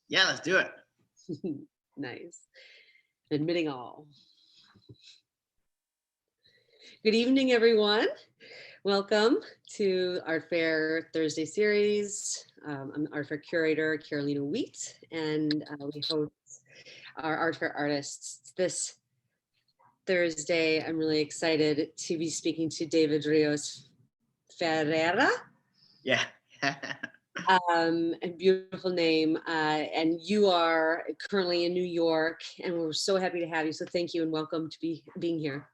Yeah, let's do it. Nice. Admitting all. Good evening, everyone. Welcome to Artfare Thursday series. I'm Artfare curator Carolina Wheat, and we host our Artfare artists this Thursday. I'm really excited to be speaking to David Rios Ferreira. Yeah. A beautiful name. And you are currently in New York, and we're so happy to have you. So thank you and welcome to being here.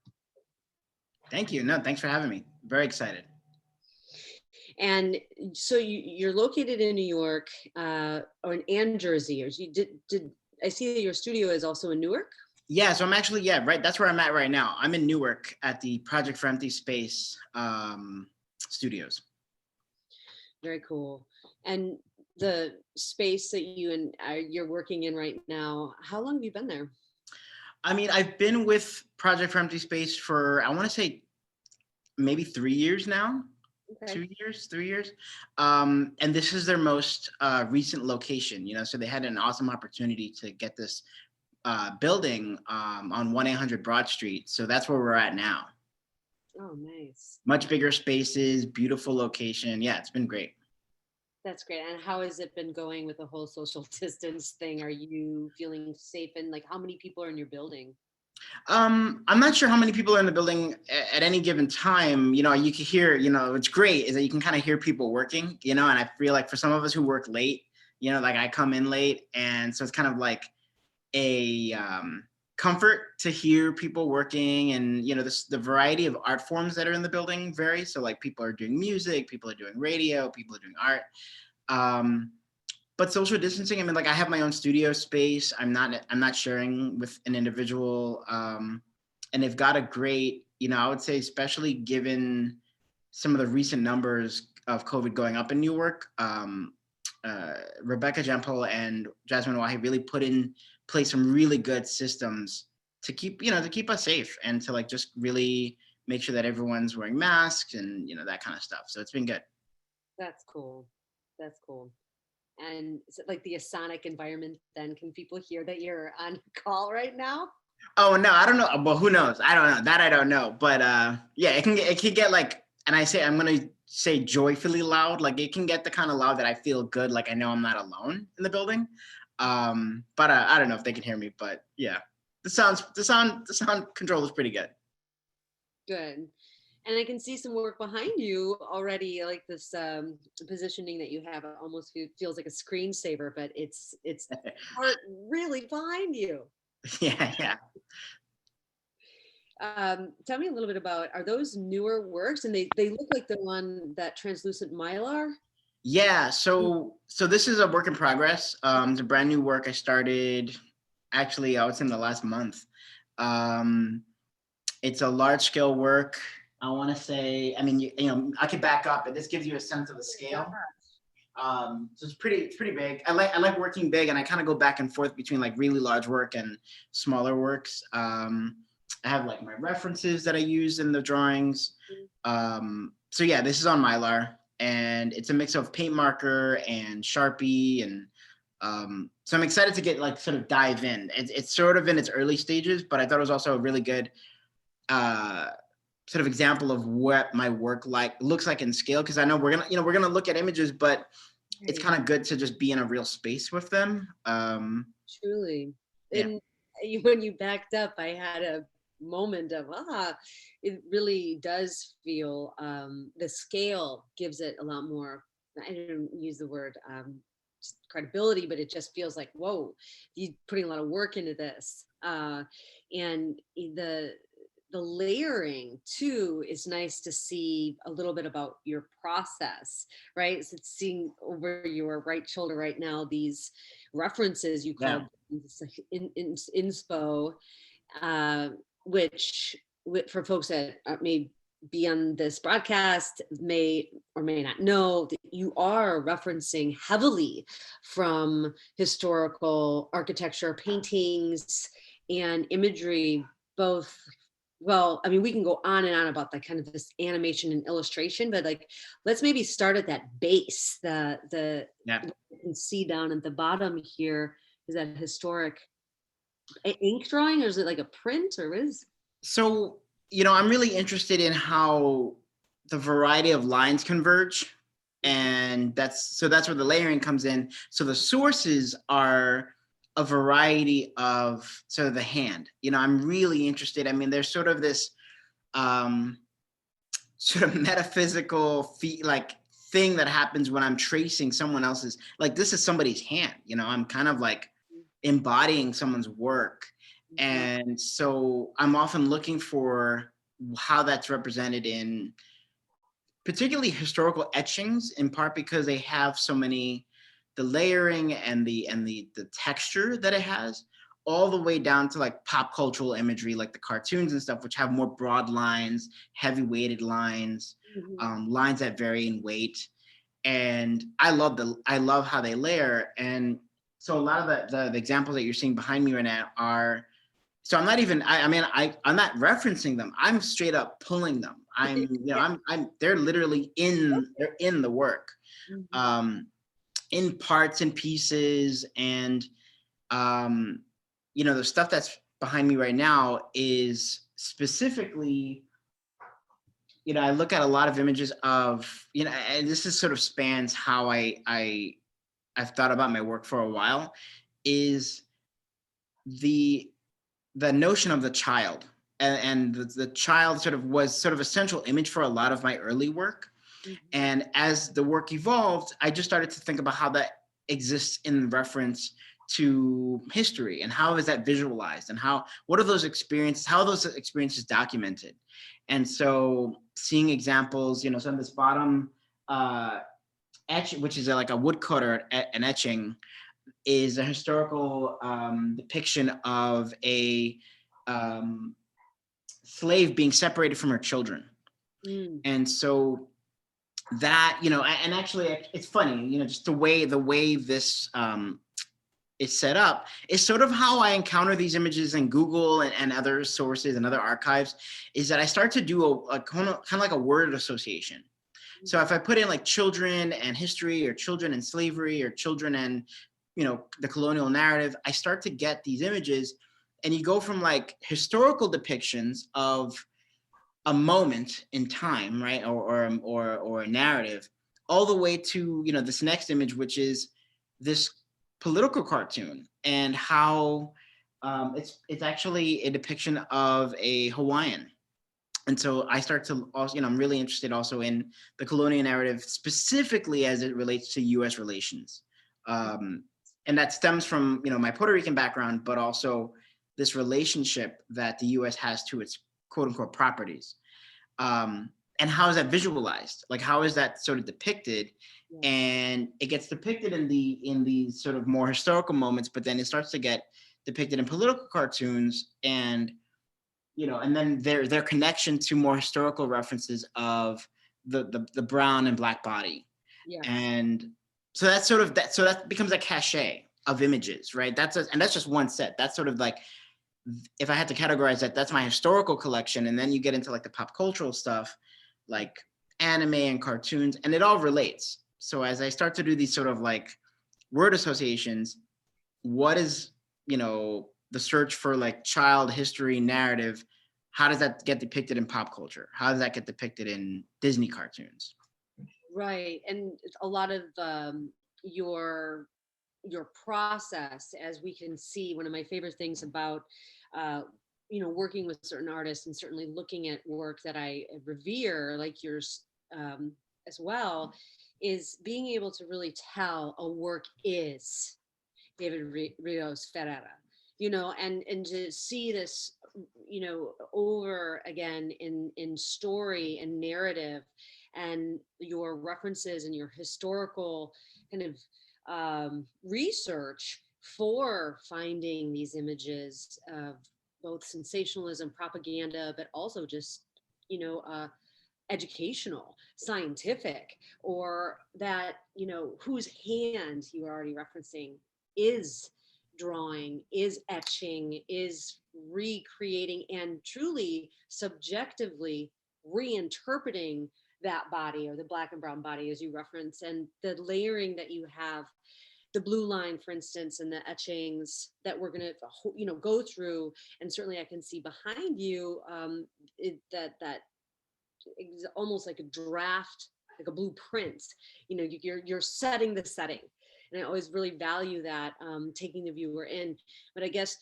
Thank you. No, thanks for having me. Very excited. And so you're located in New York and Jersey. Or did I see that your studio is also in Newark? Yeah, so I'm actually, right. That's where I'm at right now. I'm in Newark at the Project for Empty Space studios. Very cool. And the space that you're working in right now, how long have you been there? I mean, I've been with Project for Empty Space for, I want to say maybe 3 years now. Okay. 2 years, 3 years. And this is their most recent location, so they had an awesome opportunity to get this building on 1-800 Broad Street. So that's where we're at now. Oh, nice. Much bigger spaces, beautiful location. Yeah, it's been great. That's great. And how has it been going with the whole social distance thing? Are you feeling safe? And like, how many people are in your building? I'm not sure how many people are in the building at any given time. You can hear, what's great is that you can kind of hear people working, and I feel like for some of us who work late, like I come in late. And so it's kind of like a comfort to hear people working, and the variety of art forms that are in the building vary. So like people are doing music, people are doing radio, people are doing art, but social distancing, I mean, like I have my own studio space. I'm not sharing with an individual, and they've got a great, I would say, especially given some of the recent numbers of COVID going up in Newark, Rebecca Jempel and Jasmine Wahi really put in place some really good systems to keep us safe, and to like just really make sure that everyone's wearing masks and that kind of stuff. So it's been good. That's cool. That's cool. And is it like the sonic environment then? Can people hear that you're on call right now? Oh no, I don't know. Well, who knows? I don't know. That I don't know. But yeah, it can get like, and I'm gonna say joyfully loud. Like it can get the kind of loud that I feel good. Like I know I'm not alone in the building. But I don't know if they can hear me. But yeah, the sound control is pretty good. Good. And I can see some work behind you already, like this positioning that you have. It almost feels like a screensaver, but it's art really behind you. Yeah. Tell me a little bit about, are those newer works? And they look like they're on that translucent mylar? Yeah, so this is a work in progress. It's a brand new work I started, actually, I would say in the last month. It's a large scale work. I want to say, I mean, I could back up, but this gives you a sense of the scale. So it's pretty big. I like working big, and I kind of go back and forth between like really large work and smaller works. I have like my references that I use in the drawings. So yeah, this is on Mylar, and it's a mix of paint marker and Sharpie, and so I'm excited to get like sort of dive in. It's sort of in its early stages, but I thought it was also a really good sort of example of what my work looks like in scale, because I know we're gonna look at images, but it's kind of good to just be in a real space with them. Truly. Yeah. And when you backed up, I had a moment of it really does feel the scale gives it a lot more. I didn't use the word credibility, but it just feels like, whoa, you're putting a lot of work into this, and the layering too is nice to see a little bit about your process, right? So it's seeing over your right shoulder right now these references you called inspo, which for folks that may be on this broadcast may or may not know that you are referencing heavily from historical architecture, paintings, and imagery, both. Well, I mean, we can go on and on about that kind of this animation and illustration, but like, let's maybe start at that base, the can see down at the bottom here is that historic ink drawing, or is it like a print, or what is? So, I'm really interested in how the variety of lines converge. And that's where the layering comes in. So the sources are a variety of sort of the hand. I'm really interested. I mean, there's sort of this sort of metaphysical thing that happens when I'm tracing someone else's, like this is somebody's hand, I'm kind of like embodying someone's work. And so I'm often looking for how that's represented in particularly historical etchings, in part because they have so many, the layering and the texture that it has, all the way down to like pop cultural imagery, like the cartoons and stuff, which have more broad lines, heavy weighted lines, lines that vary in weight. And I love how they layer. And so a lot of the examples that you're seeing behind me right now are, so I'm not even, I'm not referencing them. I'm straight up pulling them. They're literally they're in the work, in parts and pieces. And, the stuff that's behind me right now is specifically, I look at a lot of images of, and this is sort of spans how I've thought about my work for a while, is the notion of the child. And the child sort of was sort of a central image for a lot of my early work. And as the work evolved, I just started to think about how that exists in reference to history, and how is that visualized, and what are those experiences, how are those experiences documented. And so seeing examples, so on this bottom etch, which is like a woodcutter, an etching, is a historical depiction of a slave being separated from her children. And so that, and actually it's funny, just the way this is set up is sort of how I encounter these images in Google and other sources and other archives, is that I start to do a kind of like a word association. So if I put in like children and history, or children and slavery, or children and, the colonial narrative, I start to get these images. And you go from like historical depictions of a moment in time, right, or a narrative, all the way to, this next image, which is this political cartoon, and how it's actually a depiction of a Hawaiian. And so I start to also, I'm really interested also in the colonial narrative, specifically as it relates to U.S. relations. And that stems from, my Puerto Rican background, but also this relationship that the U.S. has to its quote unquote properties. And how is that visualized? Like, how is that sort of depicted? And it gets depicted in the sort of more historical moments, but then it starts to get depicted in political cartoons, and and then their connection to more historical references of the brown and black body. And so that's sort of that. So that becomes a cachet of images, right? And that's just one set. That's sort of like, if I had to categorize that, that's my historical collection. And then you get into like the pop cultural stuff, like anime and cartoons, and it all relates. So as I start to do these sort of like word associations, what is, the search for like child history narrative, how does that get depicted in pop culture? How does that get depicted in Disney cartoons? Right. And a lot of your process, as we can see, one of my favorite things about working with certain artists, and certainly looking at work that I revere, like yours as well, is being able to really tell a work is David Rios Ferreira, and to see this, over again in story and narrative, and your references and your historical kind of research for finding these images of both sensationalism, propaganda, but also just, educational, scientific, or that, whose hand you are already referencing is drawing, is etching, is recreating, and truly subjectively reinterpreting that body, or the black and brown body, as you reference, and the layering that you have the blue line, for instance, and the etchings that we're going to, go through. And certainly I can see behind you that almost like a draft, like a blueprint. You're setting the setting. And I always really value that, taking the viewer in. But I guess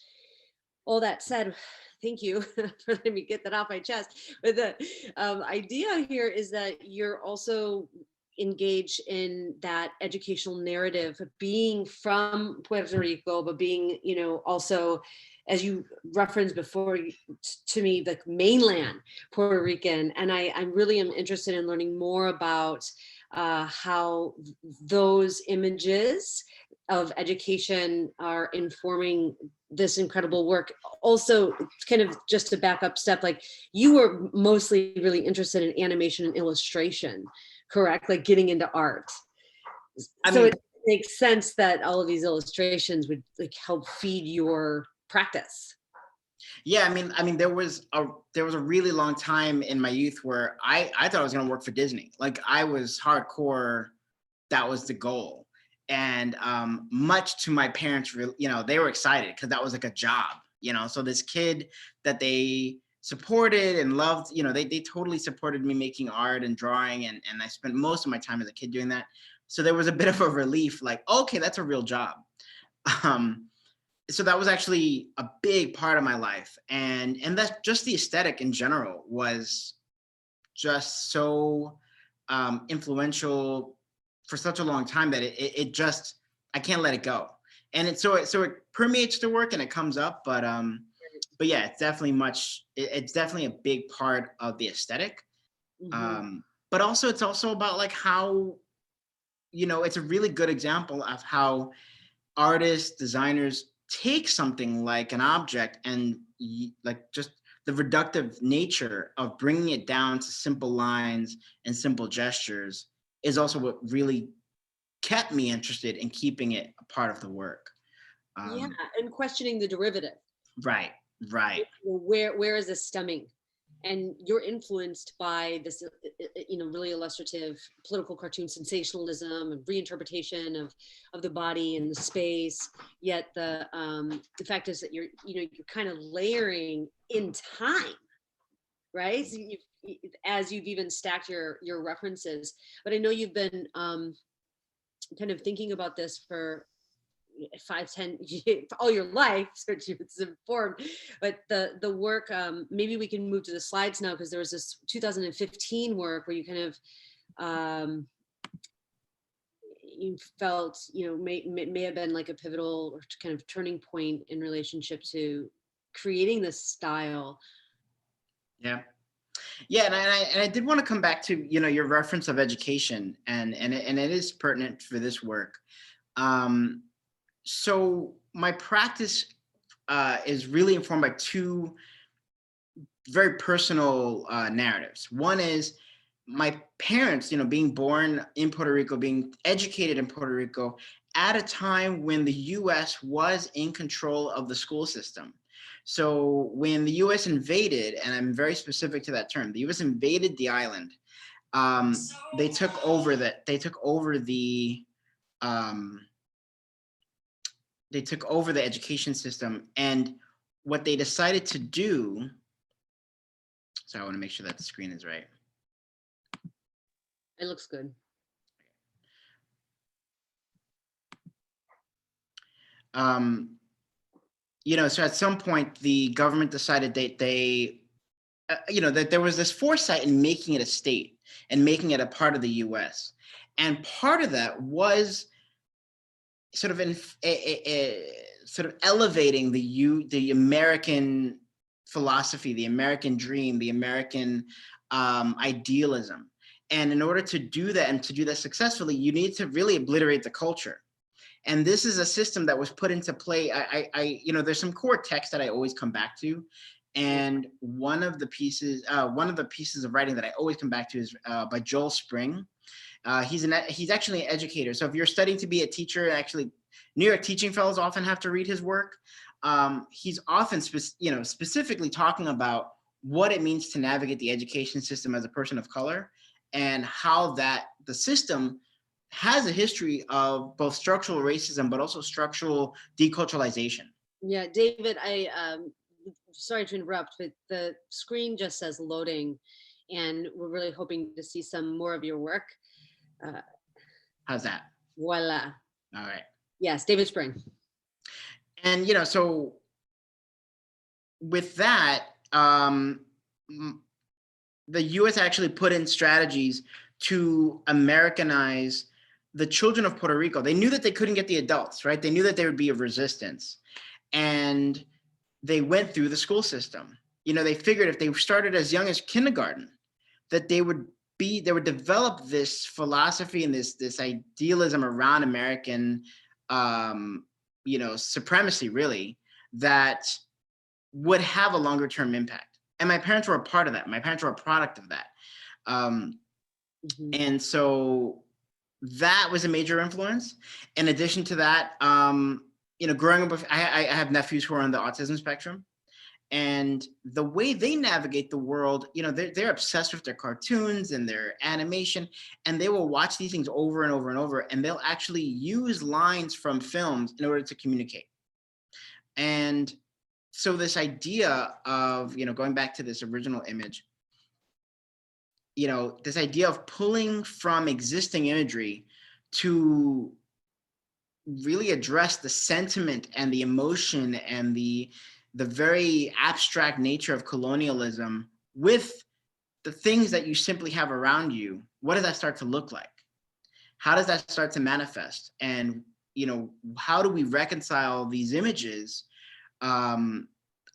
all that said, thank you for letting me get that off my chest. But the idea here is that you're also engaged in that educational narrative, being from Puerto Rico, but being, also, as you referenced before to me, like mainland Puerto Rican. And I'm really am interested in learning more about how those images of education are informing this incredible work. Also, kind of just to back up step, like you were mostly really interested in animation and illustration, correct? Like getting into art. So it makes sense that all of these illustrations would like help feed your practice. Yeah, I mean, there was a really long time in my youth where I thought I was going to work for Disney. Like I was hardcore. That was the goal. And much to my parents, they were excited because that was like a job, So this kid that they supported and loved, they totally supported me making art and drawing. And I spent most of my time as a kid doing that. So there was a bit of a relief, like, okay, that's a real job. So that was actually a big part of my life. And that's just the aesthetic in general was just so influential for such a long time that it just, I can't let it go. And it permeates the work and it comes up, but yeah, it's definitely a big part of the aesthetic. Mm-hmm. But also it's also about like how, it's a really good example of how artists, designers take something like an object and like just the reductive nature of bringing it down to simple lines and simple gestures is also what really kept me interested in keeping it a part of the work. Yeah, and questioning the derivative. Right. Where is this stemming? And you're influenced by this, really illustrative political cartoon sensationalism and reinterpretation of the body and the space. Yet the fact is that you're kind of layering in time, right? So as you've even stacked your references. But I know you've been kind of thinking about this for 5-10 years, all your life, so it's informed. But the work, maybe we can move to the slides now, because there was this 2015 work where you kind of you felt may have been like a pivotal or kind of turning point in relationship to creating this style. And I did want to come back to your reference of education, and it is pertinent for this work. So my practice is really informed by two very personal narratives. One is my parents, being born in Puerto Rico, being educated in Puerto Rico at a time when the U.S. was in control of the school system. So when the U.S. invaded, and I'm very specific to that term, the U.S. invaded the island. They took over the education system, and what they decided to do. So I want to make sure that the screen is right. It looks good. So at some point the government decided that that there was this foresight in making it a state and making it a part of the U.S. And part of that was sort of sort of elevating the American philosophy, the American dream, the American idealism. And in order to do that and to do that successfully, you need to really obliterate the culture. And this is a system that was put into play. There's some core text that I always come back to. And one of the pieces of writing that I always come back to is by Joel Spring. He's actually an educator. So if you're studying to be a teacher, actually New York Teaching Fellows often have to read his work. He's often specifically talking about what it means to navigate the education system as a person of color, and how that the system has a history of both structural racism, but also structural deculturalization. Yeah, David, sorry to interrupt, but the screen just says loading, and we're really hoping to see some more of your work. How's that? Voila. All right. Yes, David Spring. And, so with that, the US actually put in strategies to Americanize the children of Puerto Rico. They knew that they couldn't get the adults, right? They knew that there would be a resistance. And they went through the school system. They figured if they started as young as kindergarten, that they would develop this philosophy and this idealism around American, supremacy, really, that would have a longer term impact. And my parents were a part of that. My parents were a product of that. And so that was a major influence. In addition to that, growing up, I have nephews who are on the autism spectrum. And the way they navigate the world, they're obsessed with their cartoons and their animation, and they will watch these things over and over and over, and they'll actually use lines from films in order to communicate. And so this idea of, going back to this original image, this idea of pulling from existing imagery to really address the sentiment and the emotion and the very abstract nature of colonialism with the things that you simply have around you. What does that start to look like? How does that start to manifest? And, how do we reconcile these images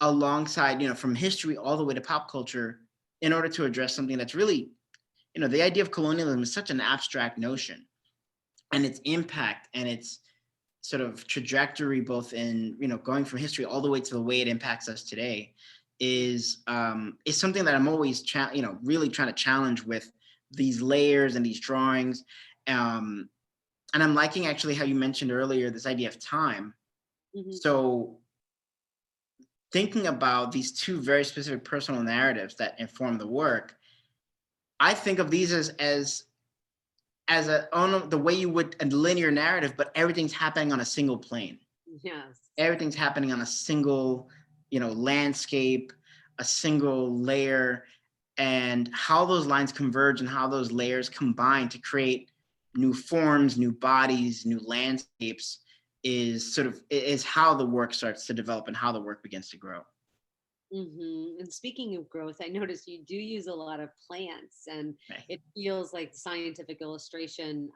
alongside, from history all the way to pop culture in order to address something that's really, the idea of colonialism is such an abstract notion, and its impact and its sort of trajectory, both in, going from history all the way to the way it impacts us today, is something that I'm always, really trying to challenge with these layers and these drawings. And I'm liking actually how you mentioned earlier this idea of time. So thinking about these two very specific personal narratives that inform the work, I think of these as the way you would a linear narrative, but everything's happening on a single plane. Yes. Everything's happening on a single, landscape, a single layer, and how those lines converge and how those layers combine to create new forms, new bodies, new landscapes is how the work starts to develop and how the work begins to grow. And speaking of growth, I noticed you do use a lot of plants, and it feels like scientific illustration,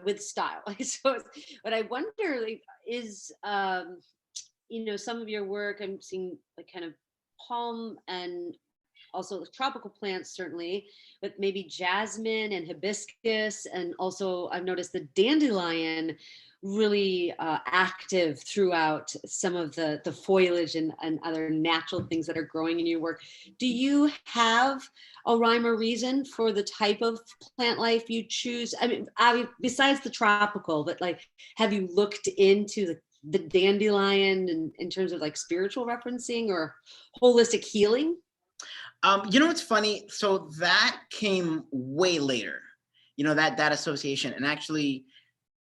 with style. So, but I wonder, is some of your work, I'm seeing like kind of palm and also tropical plants, certainly, but maybe jasmine and hibiscus, and also I've noticed the dandelion really active throughout some of the foliage and other natural things that are growing in your work. Do you have a rhyme or reason for the type of plant life you choose? I mean, besides the tropical, but have you looked into the dandelion in terms of spiritual referencing or holistic healing? It's funny. So that came way later, that association. And actually,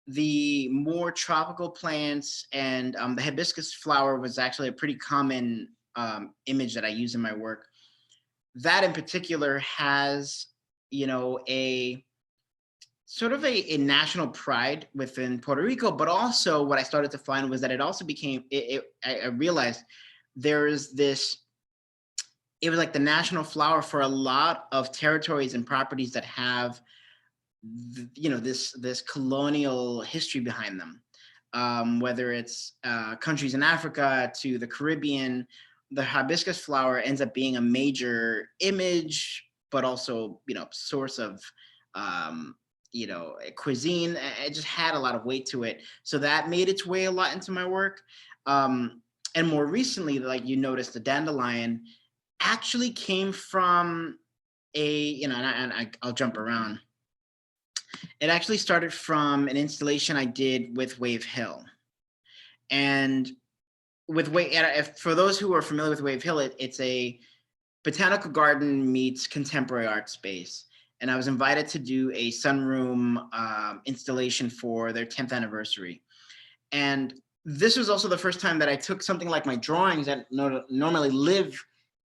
the more tropical plants and the hibiscus flower was actually a pretty common image that I use in my work. That in particular has, a sort of a national pride within Puerto Rico, but also what I started to find was that it also became, I realized there is this, it was like the national flower for a lot of territories and properties that have this colonial history behind them, whether it's countries in Africa to the Caribbean. The hibiscus flower ends up being a major image, but also source of cuisine. It just had a lot of weight to it, so that made its way a lot into my work. And more recently, you notice, the dandelion actually came from I'll jump around. It actually started from an installation I did with Wave Hill. And for those who are familiar with Wave Hill, it's a botanical garden meets contemporary art space. and I was invited to do a sunroom installation for their 10th anniversary. And this was also the first time that I took something like my drawings that normally live,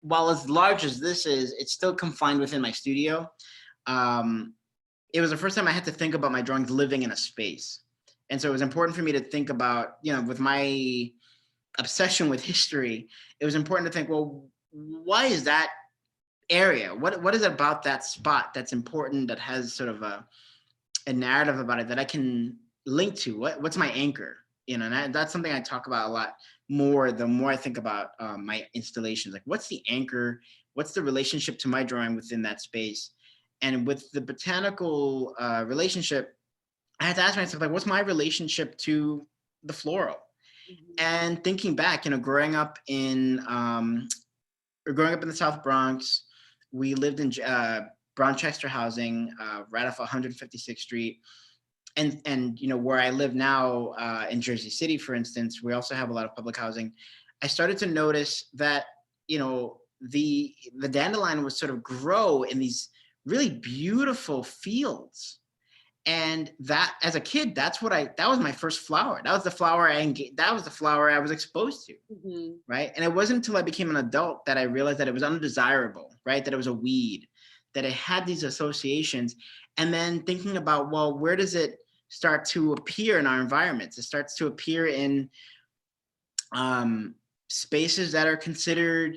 while as large as this is, it's still confined within my studio. It was the first time I had to think about my drawings living in a space. And so it was important for me to think about, with my obsession with history, it was important to think, well, why is that area? What is it about that spot that's important, that has sort of a narrative about it that I can link to? What's my anchor? And that's something I talk about a lot more the more I think about my installations. Like, what's the anchor? What's the relationship to my drawing within that space? And with the botanical relationship, I had to ask myself, like, what's my relationship to the floral? Mm-hmm. And thinking back, growing up in the South Bronx, we lived in Brownchester housing, right off 156th Street. And where I live now in Jersey City, for instance, we also have a lot of public housing. I started to notice that, the dandelion would sort of grow in these really beautiful fields. And that, as a kid, that was my first flower. That was the flower I was exposed to. Mm-hmm. Right. And it wasn't until I became an adult that I realized that it was undesirable, right? That it was a weed, that it had these associations. And then thinking about, well, where does it start to appear in our environments? It starts to appear in spaces that are considered,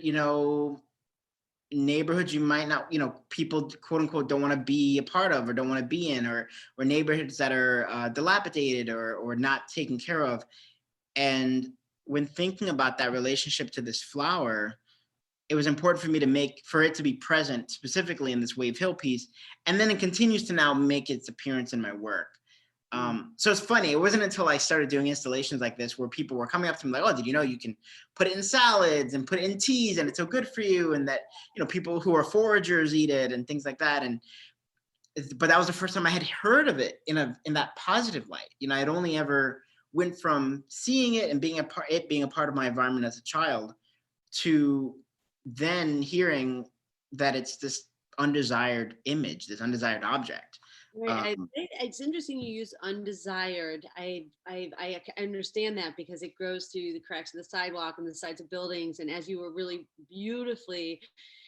neighborhoods you might not, people, quote unquote, don't want to be a part of or don't want to be in, or neighborhoods that are dilapidated or not taken care of. And when thinking about that relationship to this flower, it was important for it to be present specifically in this Wave Hill piece. And then it continues to now make its appearance in my work. So it's funny. It wasn't until I started doing installations like this where people were coming up to me like, oh, did you know you can put it in salads and put it in teas and it's so good for you? And that, people who are foragers eat it and things like that. But that was the first time I had heard of it in that positive light. I'd only ever went from seeing it and being a part of my environment as a child to then hearing that it's this undesired image, this undesired object. Right. I think it's interesting you use undesired. I understand that because it grows through the cracks of the sidewalk and the sides of buildings. And as you were really beautifully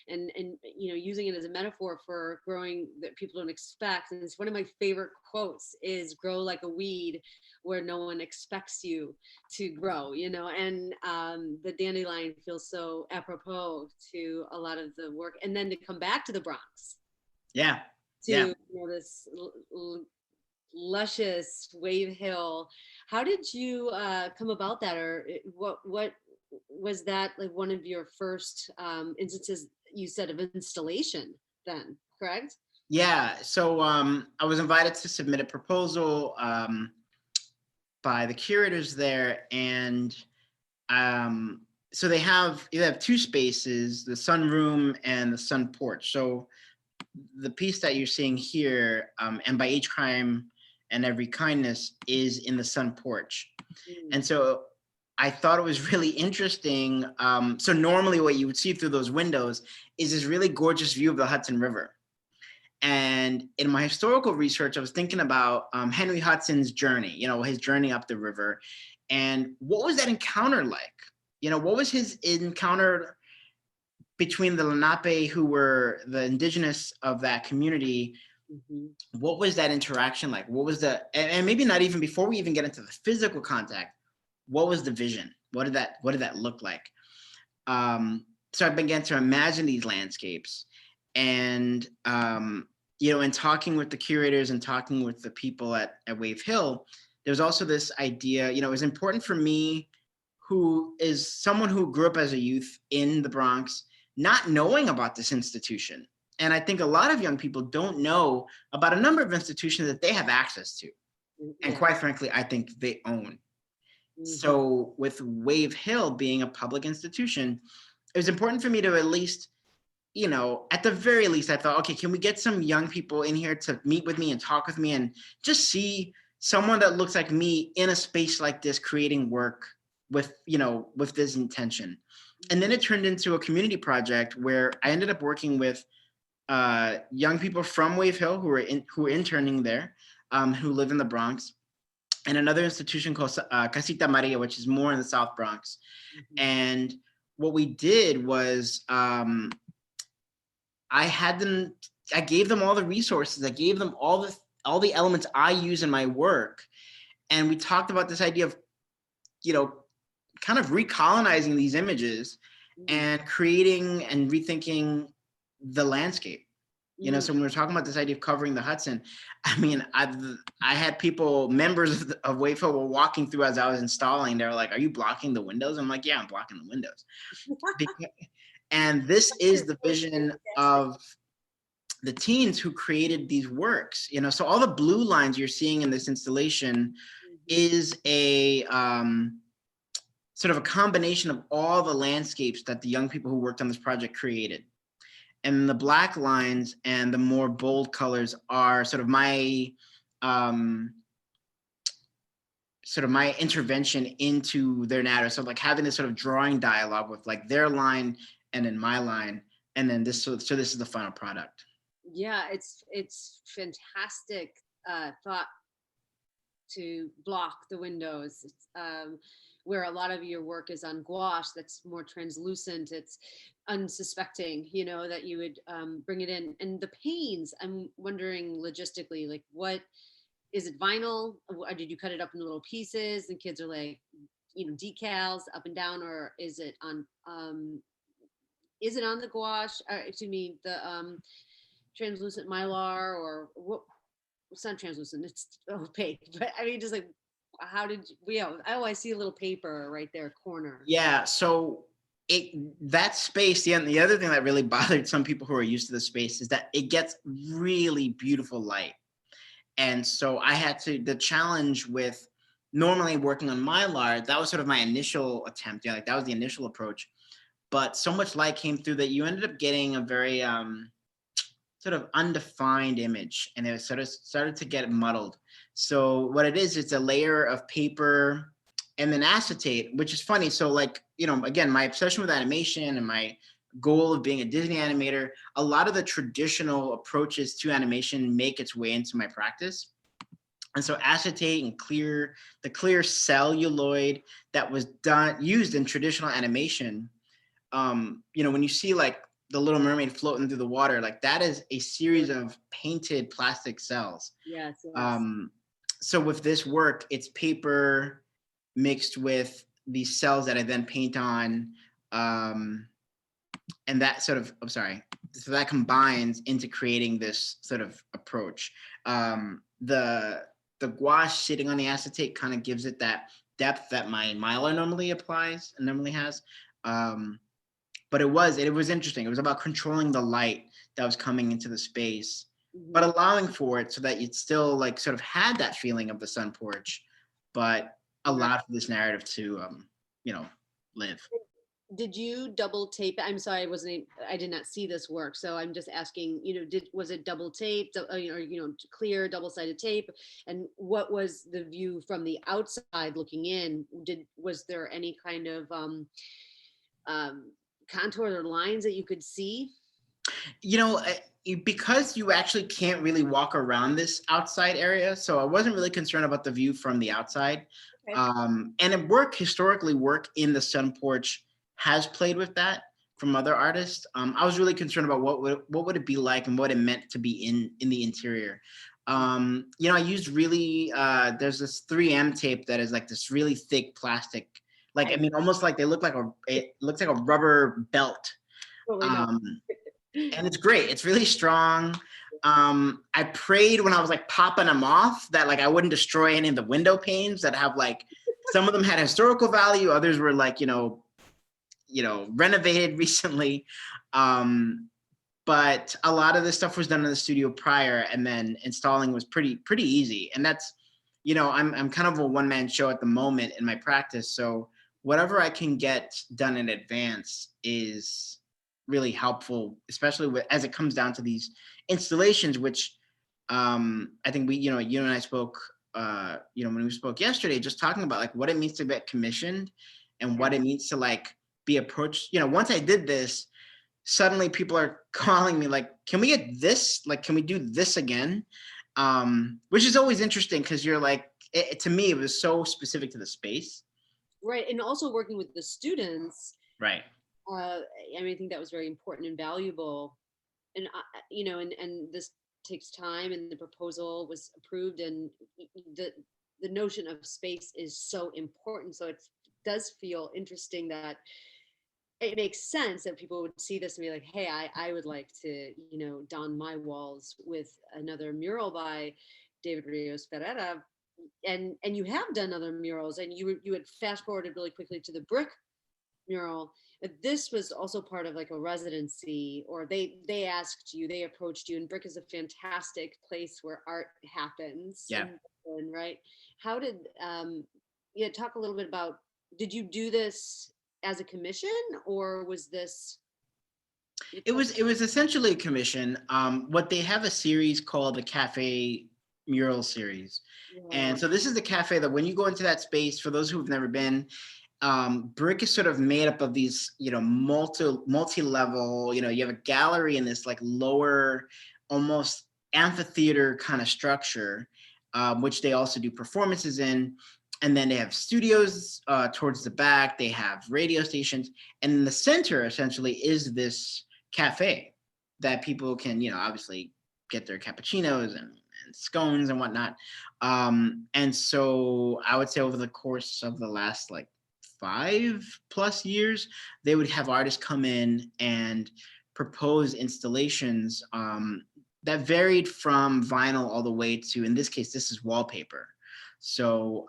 and using it as a metaphor for growing that people don't expect. And it's one of my favorite quotes is grow like a weed where no one expects you to grow, and the dandelion feels so apropos to a lot of the work. And then to come back to the Bronx. Yeah. To this luscious Wave Hill. How did you come about that, or what was that like one of your first instances you said of installation then, correct? Yeah, so I was invited to submit a proposal by the curators there, and so they have two spaces, the sunroom and the sun porch. So the piece that you're seeing here, and by each crime and every kindness, is in the sun porch. And so I thought it was really interesting. So normally what you would see through those windows is this really gorgeous view of the Hudson River. And in my historical research, I was thinking about Henry Hudson's journey, his journey up the river. And what was that encounter like? What was his encounter between the Lenape, who were the indigenous of that community? Mm-hmm. What was that interaction like? What was and maybe not even before we even get into the physical contact, what was the vision? What did that look like? So I began to imagine these landscapes, and in talking with the curators and talking with the people at Wave Hill, there's also this idea, it was important for me, who is someone who grew up as a youth in the Bronx, not knowing about this institution. And I think a lot of young people don't know about a number of institutions that they have access to. And quite frankly, I think they own. Mm-hmm. So with Wave Hill being a public institution, it was important for me to at least, at the very least, I thought, okay, can we get some young people in here to meet with me and talk with me and just see someone that looks like me in a space like this, creating work with this intention. And then it turned into a community project where I ended up working with young people from Wave Hill who are interning there, who live in the Bronx, and another institution called Casita Maria, which is more in the South Bronx. Mhm. And what we did was I gave them all the resources. I gave them all the elements I use in my work. And we talked about this idea of, kind of recolonizing these images and creating and rethinking the landscape. So when we were talking about this idea of covering the Hudson, I mean, I had members of Wave Hill were walking through as I was installing. They were like, "Are you blocking the windows?" I'm like, "Yeah, I'm blocking the windows." And this is the vision of the teens who created these works. So all the blue lines you're seeing in this installation is a sort of a combination of all the landscapes that the young people who worked on this project created. And the black lines and the more bold colors are sort of my intervention into their narrative. So like having this sort of drawing dialogue with like their line and then my line, and then this. So this is the final product. Yeah, it's fantastic thought to block the windows. Where a lot of your work is on gouache, that's more translucent, it's unsuspecting, that you would bring it in. And the panes, I'm wondering logistically, like what, is it vinyl? Or did you cut it up into little pieces and kids are like, decals up and down, or is it on the gouache, the translucent mylar, or what? It's not translucent, it's opaque, but I mean, just like, how did I see a little paper right there, corner. Yeah, so that space, the other thing that really bothered some people who are used to the space is that it gets really beautiful light. And so I had the challenge with normally working on Mylar, that was sort of my initial attempt. Yeah, like that was the initial approach. But so much light came through that you ended up getting a very sort of undefined image, and it sort of started to get muddled. So what it is, it's a layer of paper and then acetate, which is funny. So like, again, my obsession with animation and my goal of being a Disney animator, a lot of the traditional approaches to animation make its way into my practice. And so acetate and the clear celluloid that was used in traditional animation, when you see like the Little Mermaid floating through the water, like that is a series of painted plastic cells. Yes. So with this work, it's paper mixed with these cells that I then paint on. And that sort of, so that combines into creating this sort of approach. The gouache sitting on the acetate kind of gives it that depth that my Mylar normally has. But it was interesting. It was about controlling the light that was coming into the space, but allowing for it so that it still like sort of had that feeling of the sun porch, but allowed for this narrative to, live. Did you double tape? I'm sorry, I did not see this work, so I'm just asking. Was it double taped, or clear double-sided tape? And what was the view from the outside looking in? Was there any kind of contours or lines that you could see? Because you actually can't really walk around this outside area, so I wasn't really concerned about the view from the outside. Okay. And historically work in the sun porch has played with that from other artists. I was really concerned about what would it be like and what it meant to be in the interior. I used really there's this 3M tape that is like this really thick plastic, like almost like it looks like a rubber belt. And it's great. It's really strong. I prayed when I was like popping them off that like I wouldn't destroy any of the window panes that have like, some of them had historical value, others were like, renovated recently. But a lot of this stuff was done in the studio prior, and then installing was pretty easy. And that's, I'm kind of a one-man show at the moment in my practice. So whatever I can get done in advance is really helpful, especially as it comes down to these installations, which I think you and I spoke, when we spoke yesterday, just talking about like what it means to get commissioned and what it means to like be approached. Once I did this, suddenly people are calling me like, can we get this? Like, can we do this again? Which is always interesting because you're like, to me, it was so specific to the space. Right. And also working with the students. Right. I mean, I think that was very important and valuable. And, you know, and this takes time, and the proposal was approved, and the notion of space is so important. So it does feel interesting that it makes sense that people would see this and be like, hey, I would like to, you know, don my walls with another mural by David Rios Ferreira. And you have done other murals, and you had fast forwarded really quickly to the brick mural. This was also part of like a residency, or they asked you, they approached you, and brick is a fantastic place where art happens. Yeah. Right. How did yeah, talk a little bit about, did you do this as a commission, or was this? It was essentially a commission. What they have a series called the Cafe Mural Series. And so this is the cafe that when you go into that space, for those who've never been, brick is sort of made up of these, you know, multi-level, you know, you have a gallery in this like lower, almost amphitheater kind of structure, which they also do performances in. And then they have studios towards the back, they have radio stations, and in the center essentially is this cafe that people can, you know, obviously get their cappuccinos and scones and whatnot. And so I would say over the course of the last like 5+ years, they would have artists come in and propose installations that varied from vinyl all the way to, in this case, this is wallpaper. So,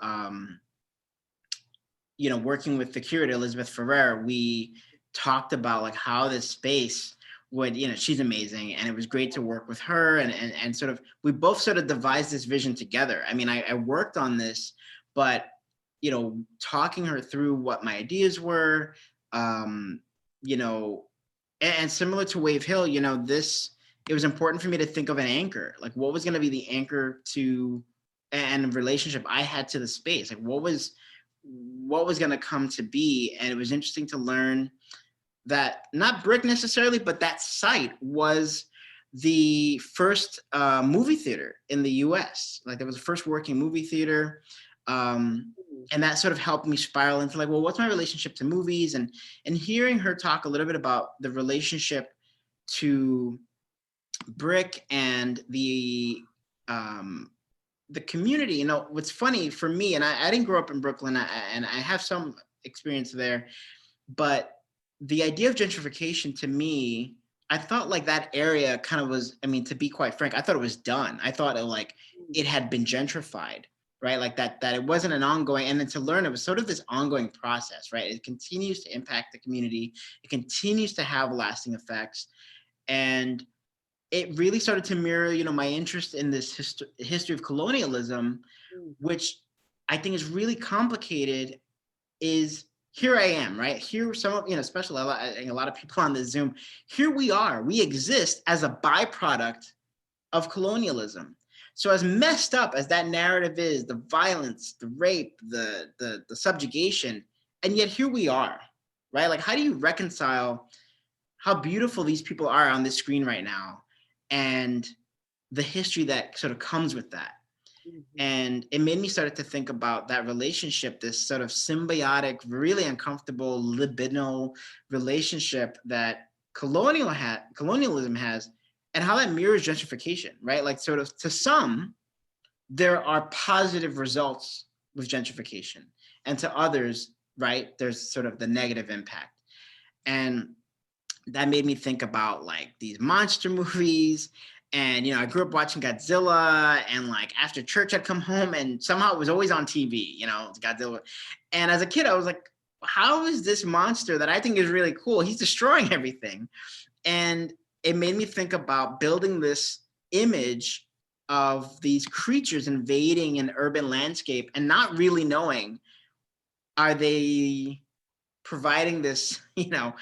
you know, working with the curator, Nemeth Ferreira, we talked about like how this space would, you know, she's amazing. And it was great to work with her and sort of, we both sort of devised this vision together. I mean, I worked on this, but, you know, talking her through what my ideas were, you know, and similar to Wave Hill, you know, it was important for me to think of an anchor, like what was going to be the anchor to, and relationship I had to the space, like what was going to come to be. And it was interesting to learn that not brick necessarily, but that site was the first movie theater in the US. Like, there was the first working movie theater. And that sort of helped me spiral into like, well, what's my relationship to movies? And hearing her talk a little bit about the relationship to brick and the community. You know, what's funny for me, and I didn't grow up in Brooklyn, and I have some experience there, but the idea of gentrification to me, I thought like that area kind of was, I mean, to be quite frank, I thought it was done. I thought it had been gentrified, right? Like that it wasn't an ongoing, and then to learn it was sort of this ongoing process, right? It continues to impact the community. It continues to have lasting effects. And it really started to mirror, you know, my interest in this history of colonialism, which I think is really complicated. Is here I am, right? Here, some of, you know, especially a lot of people on this Zoom, here we are. We exist as a byproduct of colonialism. So as messed up as that narrative is, the violence, the rape, the subjugation, and yet here we are, right? Like, how do you reconcile how beautiful these people are on this screen right now and the history that sort of comes with that? And it made me start to think about that relationship, this sort of symbiotic, really uncomfortable, libidinal relationship that colonialism has, and how that mirrors gentrification, right? Like, sort of, to some, there are positive results with gentrification, and to others, right, there's sort of the negative impact. And that made me think about like these monster movies. And, you know, I grew up watching Godzilla, and like after church, I'd come home and somehow it was always on TV, you know, Godzilla. And as a kid, I was like, how is this monster that I think is really cool? He's destroying everything. And it made me think about building this image of these creatures invading an urban landscape and not really knowing, are they providing this, you know,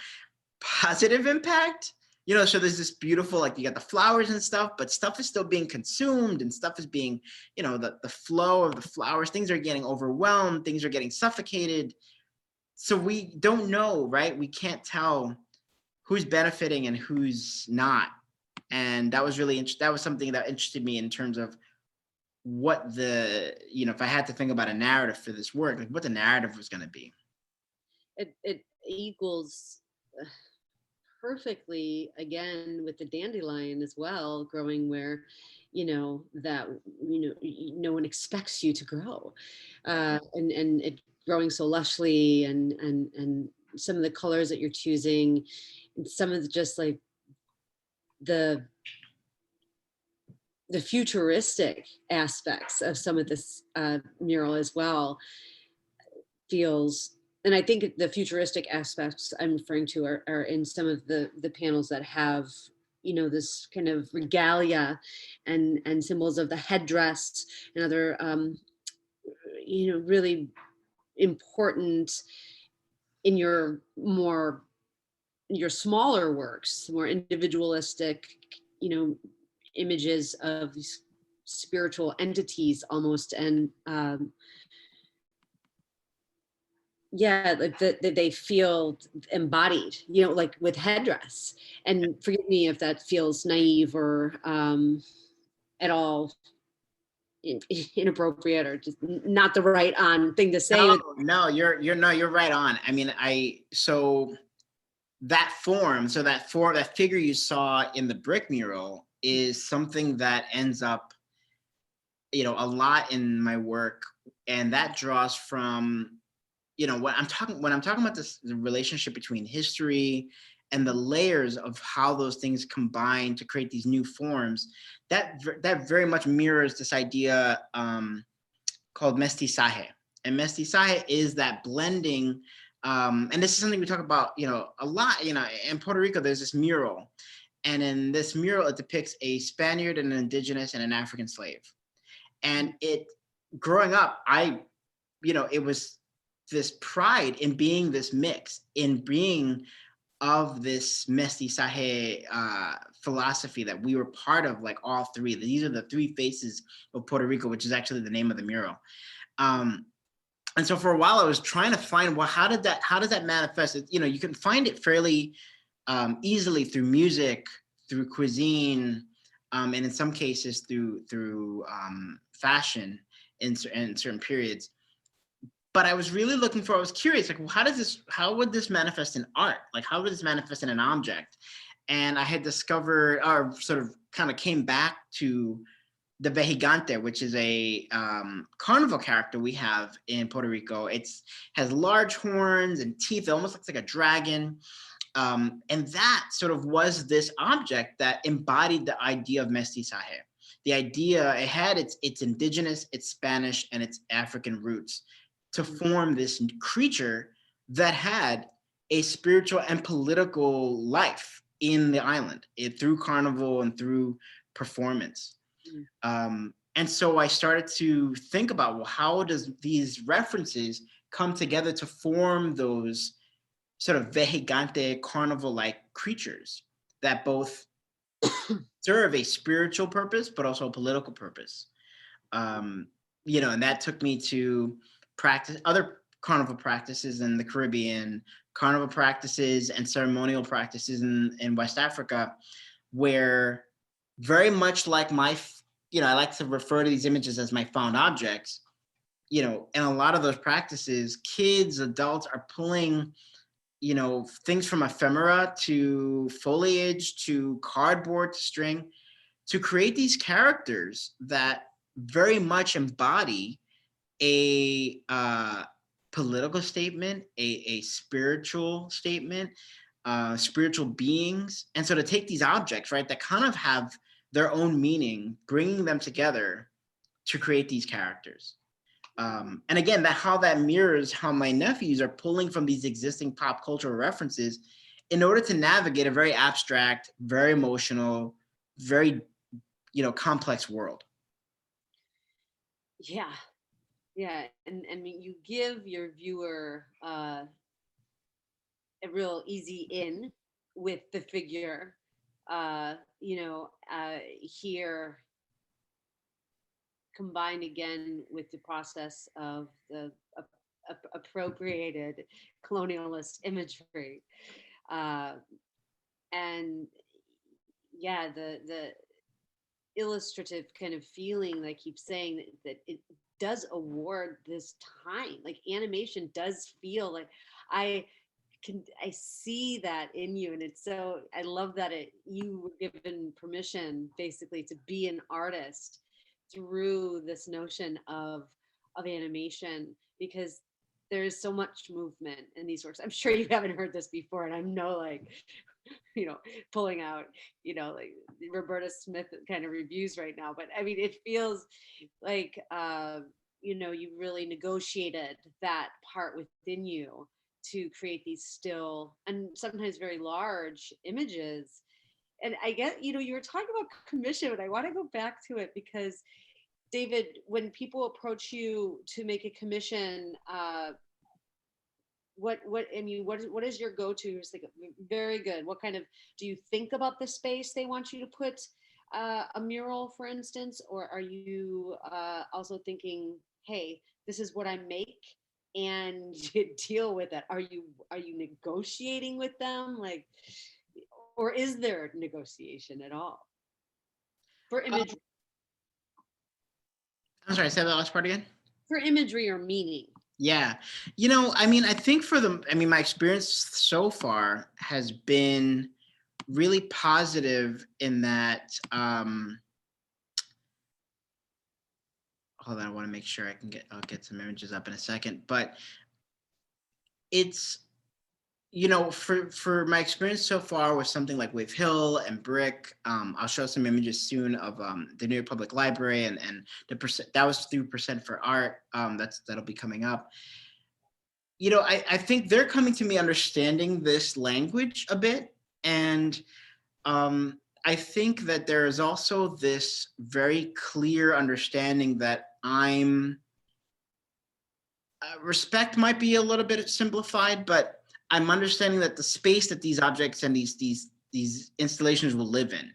positive impact? You know, so there's this beautiful, like, you got the flowers and stuff, but stuff is still being consumed, and stuff is being, you know, the flow of the flowers, things are getting overwhelmed, things are getting suffocated. So we don't know, right? We can't tell who's benefiting and who's not. And that was really that was something that interested me in terms of what the, if I had to think about a narrative for this work, like what the narrative was going to be. It equals perfectly again with the dandelion as well, growing where that no one expects you to grow, and it growing so lushly, and some of the colors that you're choosing, and some of the just like the futuristic aspects of some of this mural as well feels. And I think the futuristic aspects I'm referring to are in some of the panels that have, this kind of regalia and symbols of the headdress and other, really important in your smaller works, more individualistic, images of these spiritual entities almost. And like that they feel embodied, like with headdress. And forgive me if that feels naive or at all inappropriate or just not the right on thing to say. No, you're right on. I mean, so that figure you saw in the brick mural is something that ends up, a lot in my work, and that draws from, when I'm talking about the relationship between history and the layers of how those things combine to create these new forms, that very much mirrors this idea called mestizaje. And mestizaje is that blending, and this is something we talk about, a lot. In Puerto Rico, there's this mural, and in this mural, it depicts a Spaniard, an indigenous, and an African slave. And growing up, it was this pride in being this mix, in being of this mestizaje philosophy that we were part of, like all three. These are the three faces of Puerto Rico, which is actually the name of the mural. And so for a while, I was trying to find, well, how does that manifest? You can find it fairly easily through music, through cuisine, and in some cases through fashion in certain periods. But I was really I was curious, like, well, how would this manifest in art? Like, how would this manifest in an object? And I had discovered, or sort of kind of came back to the vejigante, which is a carnival character we have in Puerto Rico. It has large horns and teeth. It almost looks like a dragon. And that sort of was this object that embodied the idea of mestizaje. The idea, it had its indigenous, its Spanish, and its African roots to form this creature that had a spiritual and political life in the island, through carnival and through performance. And so I started to think about, well, how does these references come together to form those sort of vejigante carnival-like creatures that both serve a spiritual purpose, but also a political purpose. And that took me to practice other carnival practices in the Caribbean, carnival practices and ceremonial practices in West Africa, where very much like I like to refer to these images as my found objects, in a lot of those practices, kids, adults are pulling, things from ephemera to foliage to cardboard to string to create these characters that very much embody a political statement, a spiritual statement, spiritual beings. And so to take these objects, right, that kind of have their own meaning, bringing them together to create these characters. And again, how that mirrors how my nephews are pulling from these existing pop cultural references in order to navigate a very abstract, very emotional, very, complex world. Yeah. And you give your viewer a real easy in with the figure, here combined again with the process of the appropriated colonialist imagery. And yeah, the illustrative kind of feeling that I keep saying, that it does award this time. Like animation does feel like I I see that in you, and it's so, I love that you were given permission basically to be an artist through this notion of animation, because there's so much movement in these works. I'm sure you haven't heard this before, and I'm no like, pulling out, like Roberta Smith kind of reviews right now. But I mean, it feels like, you really negotiated that part within you to create these still and sometimes very large images. And I get, you were talking about commission, but I want to go back to it because, David, when people approach you to make a commission, what is your go-to? It's like, very good. What kind of, do you think about the space they want you to put a mural, for instance, or are you also thinking, hey, this is what I make and you deal with it? Are you negotiating with them, like, or is there negotiation at all for imagery? I'm sorry, say that last part again. For imagery or meaning. Yeah. I mean, I think my experience so far has been really positive in that, hold on, I want to make sure I'll get some images up in a second, but it's, for my experience so far with something like Wave Hill and Brick, I'll show some images soon of the New York Public Library, and that was through Percent for Art. That'll be coming up. I think they're coming to me understanding this language a bit, and I think that there is also this very clear understanding that respect might be a little bit simplified, but I'm understanding that the space that these objects and these installations will live in,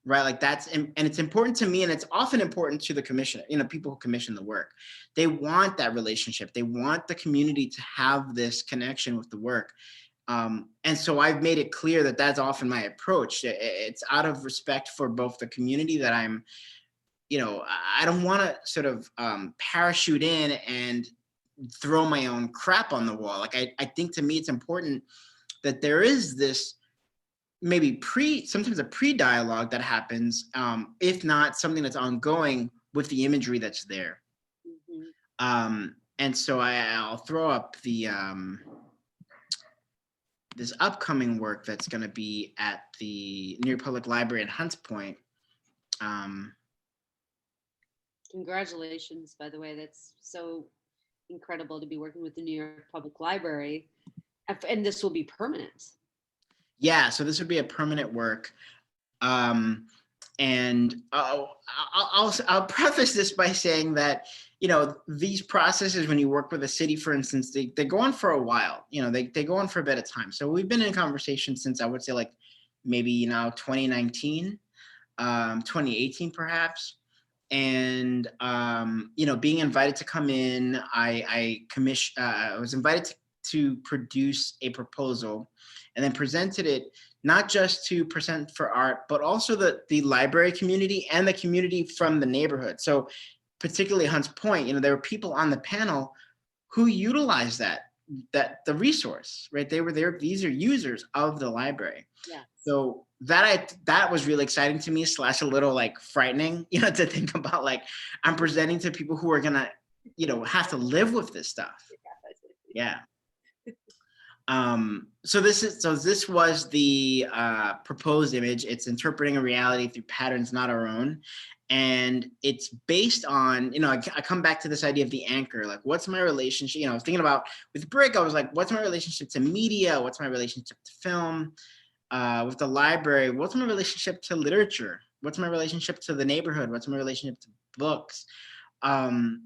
right? Like and it's important to me, and it's often important to the commissioner, people who commission the work. They want that relationship. They want the community to have this connection with the work. And so I've made it clear that that's often my approach. It's out of respect for both the community that I don't want to sort of parachute in and throw my own crap on the wall. Like I think to me it's important that there is this maybe sometimes a pre-dialogue that happens, if not something that's ongoing with the imagery that's there. Mm-hmm. And so I'll throw up the this upcoming work that's going to be at the New York Public Library in Hunts Point. Congratulations, by the way. That's so incredible to be working with the New York Public Library, and this will be permanent. Yeah, so this would be a permanent work, and I'll preface this by saying that these processes, when you work with a city, for instance, they go on for a while. They go on for a bit of time. So we've been in conversation since, I would say, like maybe 2019, 2018 perhaps. And being invited to come in, I was invited to produce a proposal, and then presented it not just to Percent for Art, but also the library community and the community from the neighborhood. So particularly Hunts Point, there were people on the panel who utilized the resource, right? They were there. These are users of the library. Yeah. So that was really exciting to me, / a little like frightening, to think about, like, I'm presenting to people who are gonna, have to live with this stuff. Yeah. So this was the proposed image. It's interpreting a reality through patterns not our own. And it's based on, I come back to this idea of the anchor, like, what's my relationship? I was thinking about with Brick, I was like, what's my relationship to media? What's my relationship to film? With the library, what's my relationship to literature? What's my relationship to the neighborhood? What's my relationship to books? And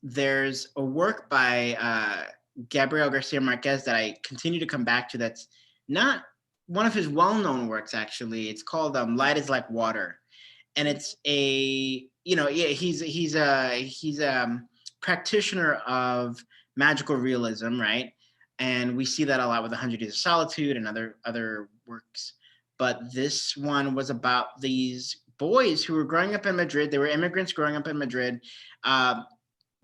there's a work by Gabriel Garcia Marquez that I continue to come back to. That's not one of his well-known works, actually. It's called Light is Like Water. And it's he's a practitioner of magical realism, right? And we see that a lot with 100 Days of Solitude and other works. But this one was about these boys who were growing up in Madrid. They were immigrants growing up in Madrid,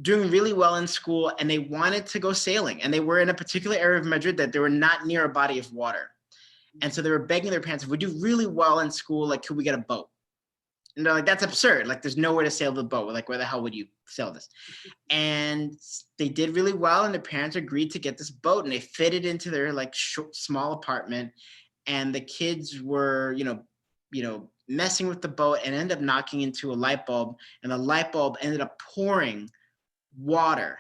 doing really well in school, and they wanted to go sailing. And they were in a particular area of Madrid that they were not near a body of water. And so they were begging their parents, if we do really well in school, like, could we get a boat? And they're like, that's absurd. Like, there's nowhere to sail the boat. We're like, where the hell would you sail this? And they did really well, and the parents agreed to get this boat, and they fit it into their like small apartment. And the kids were, messing with the boat and ended up knocking into a light bulb, and the light bulb ended up pouring water,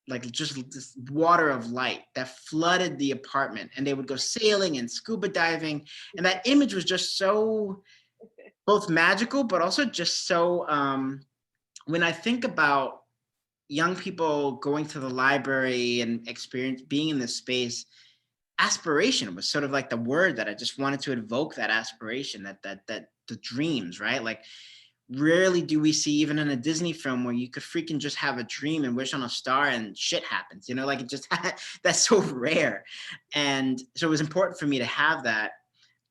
like just this water of light that flooded the apartment. And they would go sailing and scuba diving, and that image was just so both magical, but also just so, when I think about young people going to the library and being in this space, aspiration was sort of like the word that I just wanted to evoke, that aspiration, that the dreams, right? Like, rarely do we see, even in a Disney film, where you could freaking just have a dream and wish on a star and shit happens, like it just, that's so rare. And so it was important for me to have that.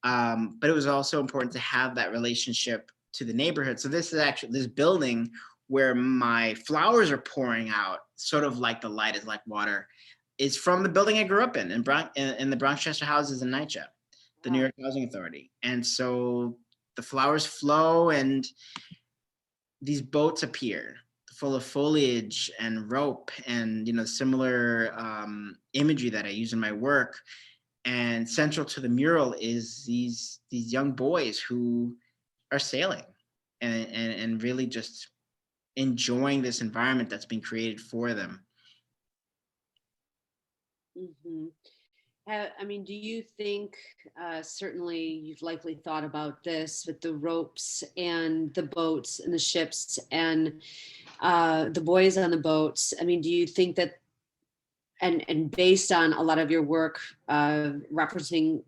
But it was also important to have that relationship to the neighborhood. So this is actually this building where my flowers are pouring out, sort of like the light is like water, is from the building I grew up in the Bronxchester houses in NYCHA, the New York Housing Authority. And so the flowers flow, and these boats appear full of foliage and rope and, similar imagery that I use in my work. And central to the mural is these young boys who are sailing and really just enjoying this environment that's been created for them. Mm-hmm. Do you think, certainly you've likely thought about this with the ropes and the boats and the ships and the boys on the boats. Do you think that, and based on a lot of your work referencing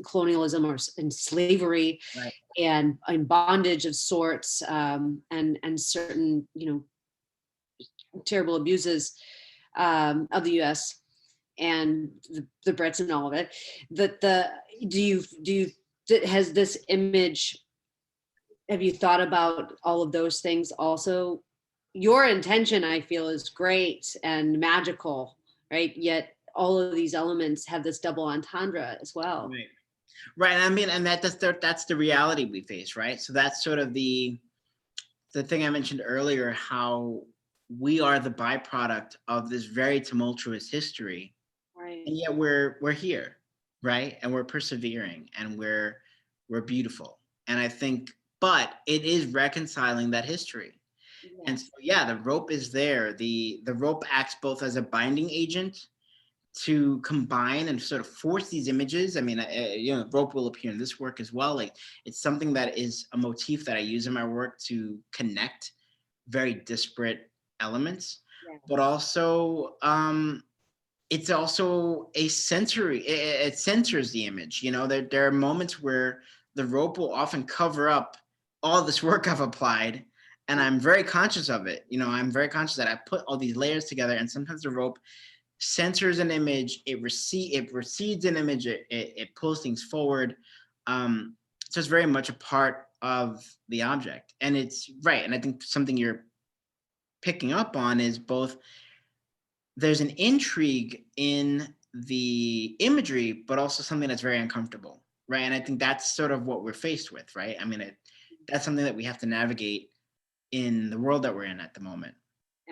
colonialism and slavery, right, and bondage of sorts, and certain, terrible abuses of the U.S. and the Brits and all of it, has this image, have you thought about all of those things also? Your intention, I feel, is great and magical, right? Yet all of these elements have this double entendre as well. Right. And that's the reality we face, right? So that's sort of the thing I mentioned earlier, how we are the byproduct of this very tumultuous history. Right. And yet we're here, right? And we're persevering, and we're beautiful. And I think, but it is reconciling that history. Yes. And so, the rope is there. The rope acts both as a binding agent to combine and sort of force these images. Rope will appear in this work as well. Like, it's something that is a motif that I use in my work to connect very disparate elements, but also, it's also a sensory, it censors the image. There are moments where the rope will often cover up all this work I've applied, and I'm very conscious of it. I'm very conscious that I put all these layers together, and sometimes the rope censors an image, it recedes an image, it pulls things forward. So it's very much a part of the object. And it's right. And I think something you're picking up on is both, there's an intrigue in the imagery, but also something that's very uncomfortable, right? And I think that's sort of what we're faced with, right? That's something that we have to navigate in the world that we're in at the moment.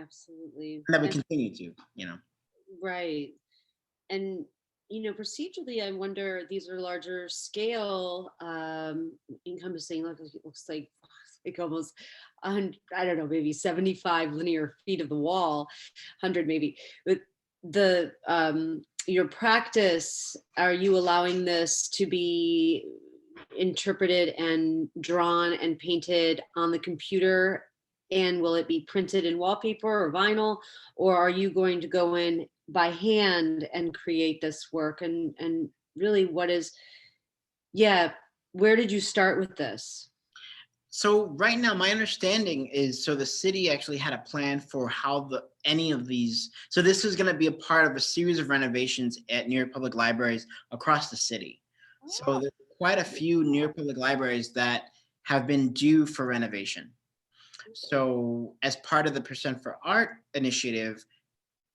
Absolutely. And that we continue to, Right. And, procedurally, I wonder, these are larger scale, encompassing, looks like almost, I don't know, maybe 75 linear feet of the wall, 100 maybe. But your practice, are you allowing this to be interpreted and drawn and painted on the computer? And will it be printed in wallpaper or vinyl? Or are you going to go in by hand and create this work? And really, where did you start with this? So right now, my understanding is, so the city actually had a plan for how any of these. So this is going to be a part of a series of renovations at New York Public Libraries across the city. So there's quite a few New York Public Libraries that have been due for renovation. So as part of the Percent for Art initiative,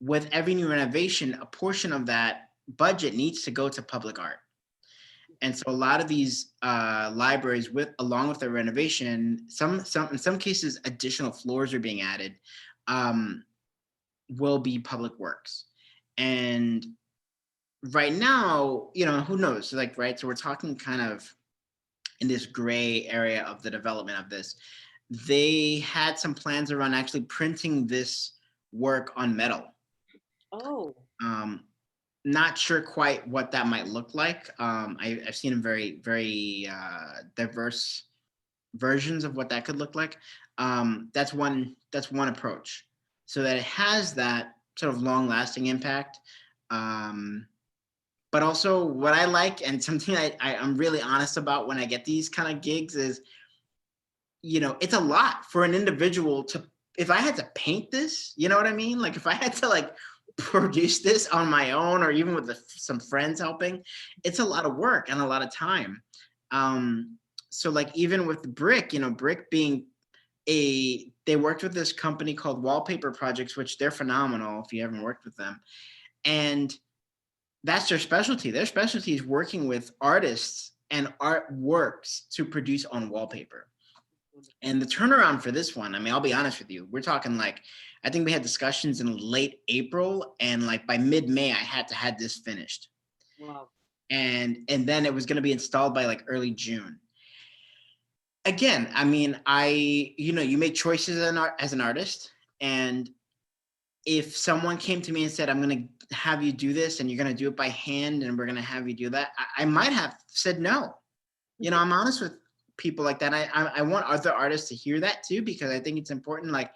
with every new renovation, a portion of that budget needs to go to public art. And so a lot of these libraries, along with the renovation, in some cases, additional floors are being added, will be public works. And right now, who knows? Like, right. So we're talking kind of in this gray area of the development of this. They had some plans around actually printing this work on metal. Oh. Not sure quite what that might look like. I've seen a very, very diverse versions of what that could look like. That's one approach, so that it has that sort of long-lasting impact. But also what I like, and something I'm really honest about when I get these kind of gigs is, it's a lot for an individual to, if I had to paint this, you know what I mean? Like if I had to like produce this on my own, or even with some friends helping, it's a lot of work and a lot of time. So like even with Brick, Brick being they worked with this company called Wallpaper Projects, which they're phenomenal if you haven't worked with them. And that's their specialty. Their specialty is working with artists and artworks to produce on wallpaper. And the turnaround for this one, I mean, I'll be honest with you, we're talking like, I think we had discussions in late April, and like by mid-May, I had to have this finished. Wow. And then it was going to be installed by like early June. Again, I mean, you make choices as an artist, and if someone came to me and said, I'm going to have you do this and you're going to do it by hand and we're going to have you do that, I might have said no. I'm honest with people like that. I want other artists to hear that too, because I think it's important. Like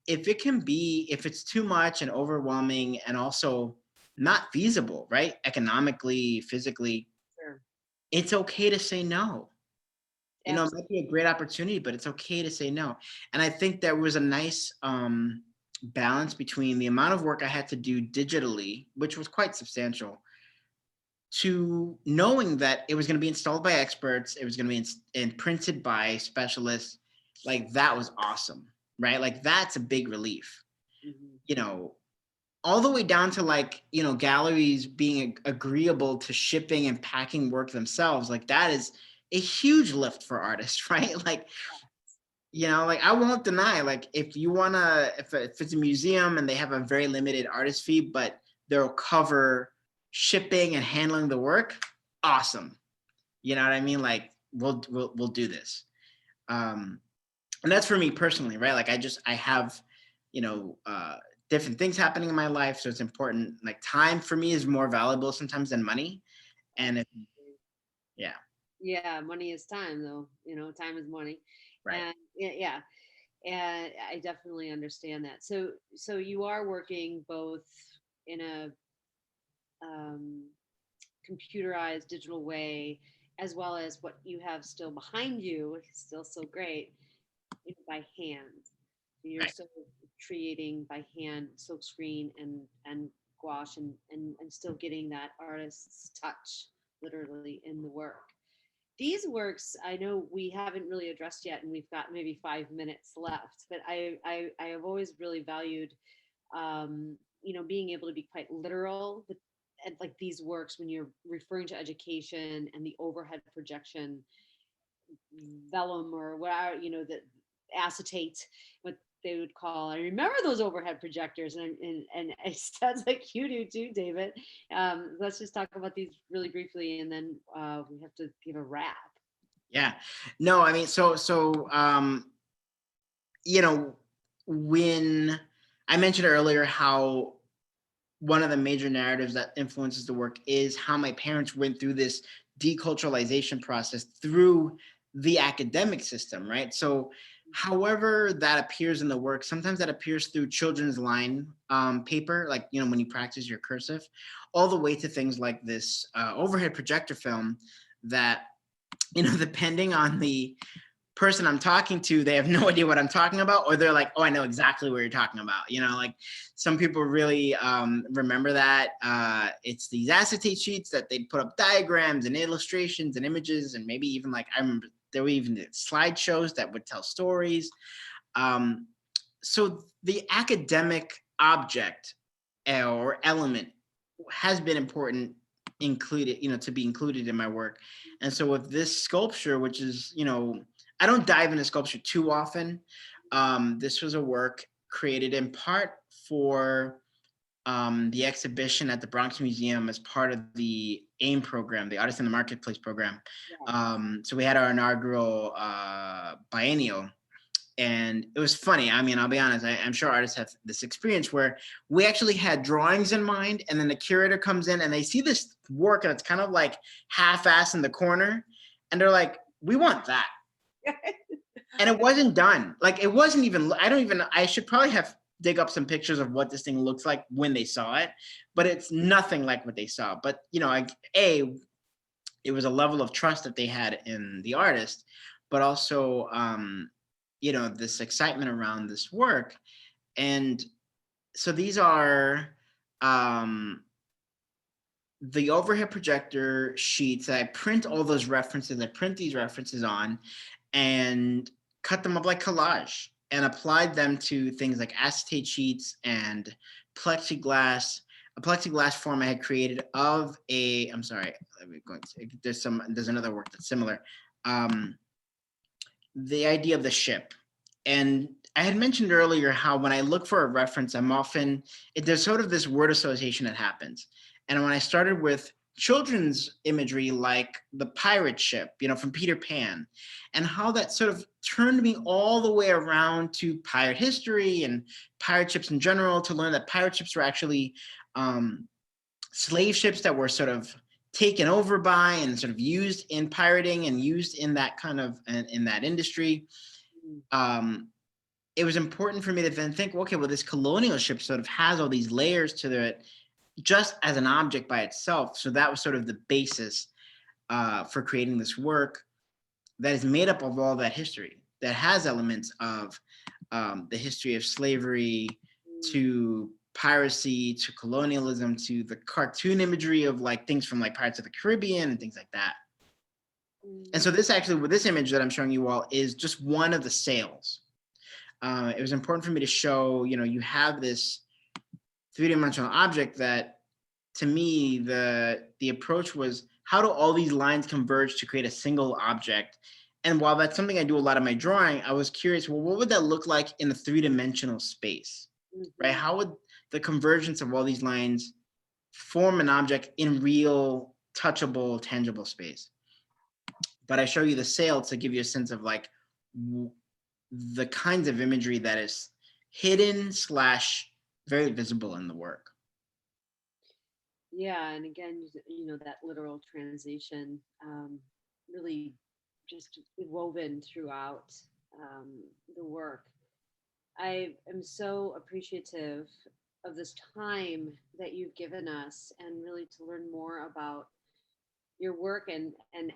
if it's too much and overwhelming and also not feasible, right? Economically, physically, sure, it's okay to say no. It absolutely. might be a great opportunity, but it's okay to say no. And I think there was a nice balance between the amount of work I had to do digitally, which was quite substantial, to knowing that it was going to be installed by experts, it was going to be printed by specialists. Like that was awesome, right? Like that's a big relief. Mm-hmm. All the way down to like, galleries being agreeable to shipping and packing work themselves. Like that is a huge lift for artists, right? Like, like I won't deny, like if it's a museum and they have a very limited artist fee, but they'll cover shipping and handling the work, awesome. You know what I mean? Like we'll do this. And that's for me personally, right? Like I have, different things happening in my life. So it's important. Like time for me is more valuable sometimes than money. And yeah, money is time though, time is money. Right. And yeah. And I definitely understand that. So you are working both in a computerized digital way, as well as what you have still behind you, which is still so great, by hand. You're Right. still creating by hand, silk screen and gouache, and still getting that artist's touch literally in the work. These works, I know we haven't really addressed yet, and we've got maybe 5 minutes left, but I have always really valued, being able to be quite literal with, and like these works when you're referring to education and the overhead projection, vellum or whatever, the acetate, what they would call. I remember those overhead projectors, and it sounds like you do too, David. Let's just talk about these really briefly, and then we have to give a wrap. Yeah. No, I mean, when I mentioned earlier how one of the major narratives that influences the work is how my parents went through this deculturalization process through the academic system, right? So however that appears in the work, sometimes that appears through children's line paper, like, when you practice your cursive, all the way to things like this overhead projector film that, depending on the person I'm talking to, they have no idea what I'm talking about, or they're like, oh, I know exactly what you're talking about. You know, like some people really remember that. It's these acetate sheets that they put up diagrams and illustrations and images, and maybe even like, I remember there were even slideshows that would tell stories. So the academic object or element has been important included, to be included in my work. And so with this sculpture, which is, I don't dive into sculpture too often. This was a work created in part for the exhibition at the Bronx Museum as part of the AIM program, the Artist in the Marketplace program. So we had our inaugural biennial. And it was funny. I mean, I'll be honest, I'm sure artists have this experience where we actually had drawings in mind, and then the curator comes in and they see this work and it's kind of like half-assed in the corner. And they're like, we want that. And it wasn't done. Like, it wasn't even, I should probably have dig up some pictures of what this thing looks like when they saw it, but it's nothing like what they saw. But, it was a level of trust that they had in the artist, but also, this excitement around this work. And so these are the overhead projector sheets that I print all those references. I print these references on and cut them up like collage and applied them to things like acetate sheets and plexiglass, a plexiglass form I had created of I'm sorry, there's another work that's similar. The idea of the ship. And I had mentioned earlier how when I look for a reference, there's sort of this word association that happens. And when I started with children's imagery, like the pirate ship, from Peter Pan, and how that sort of turned me all the way around to pirate history and pirate ships in general, to learn that pirate ships were actually slave ships that were sort of taken over by and sort of used in pirating and used in that kind of, in that industry. It was important for me to then think, okay, well, this colonial ship sort of has all these layers to it just as an object by itself. So that was sort of the basis for creating this work that is made up of all that history, that has elements of the history of slavery to piracy, to colonialism, to the cartoon imagery of like things from like Pirates of the Caribbean and things like that. And so this actually, with this image that I'm showing you all, is just one of the sails. It was important for me to show, you have this three-dimensional object that, to me, the approach was, how do all these lines converge to create a single object? And while that's something I do a lot of my drawing, I was curious, well, what would that look like in a three-dimensional space, right? How would the convergence of all these lines form an object in real, touchable, tangible space? But I show you the sail to give you a sense of like the kinds of imagery that is hidden / very visible in the work. Yeah, and again, that literal translation really just woven throughout the work. I am so appreciative of this time that you've given us, and really to learn more about your work. And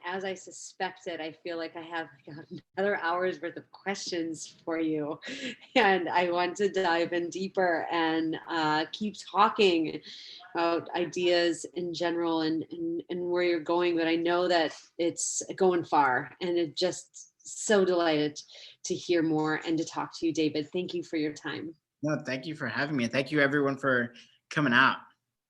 as I suspected, I feel like I have another hour's worth of questions for you, and I want to dive in deeper and keep talking about ideas in general and where you're going. But I know that it's going far, and it just so delighted to hear more and to talk to you, David. Thank you for your time. No, thank you for having me. And thank you everyone for coming out.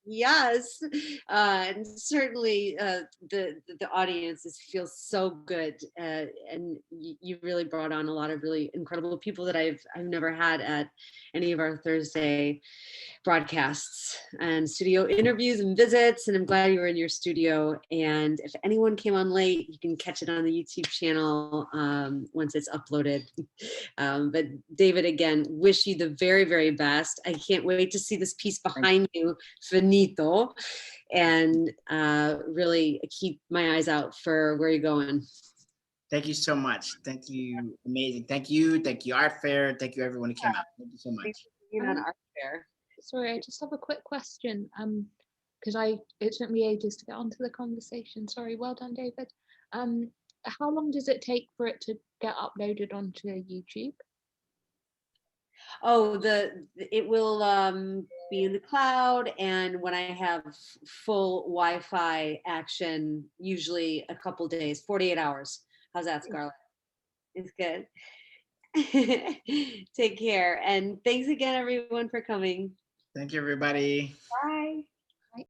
Yes, and certainly the audience feels so good, and you really brought on a lot of really incredible people that I've never had at any of our Thursday broadcasts and studio interviews and visits, and I'm glad you were in your studio. And if anyone came on late, you can catch it on the YouTube channel once it's uploaded. But David, again, wish you the very, very best. I can't wait to see this piece behind you, Finito, and really keep my eyes out for where you're going. Thank you so much. Thank you. Amazing. Thank you. Thank you, Artfare. Thank you, everyone who came out. Thank you so much. Thanks for being on Artfare. Sorry, I just have a quick question. Because it took me ages to get onto the conversation. Sorry, well done, David. How long does it take for it to get uploaded onto YouTube? Oh, it will be in the cloud, and when I have full Wi-Fi action, usually a couple days, 48 hours. How's that, Scarlett? It's good. Take care, and thanks again, everyone, for coming. Thank you, everybody. Bye.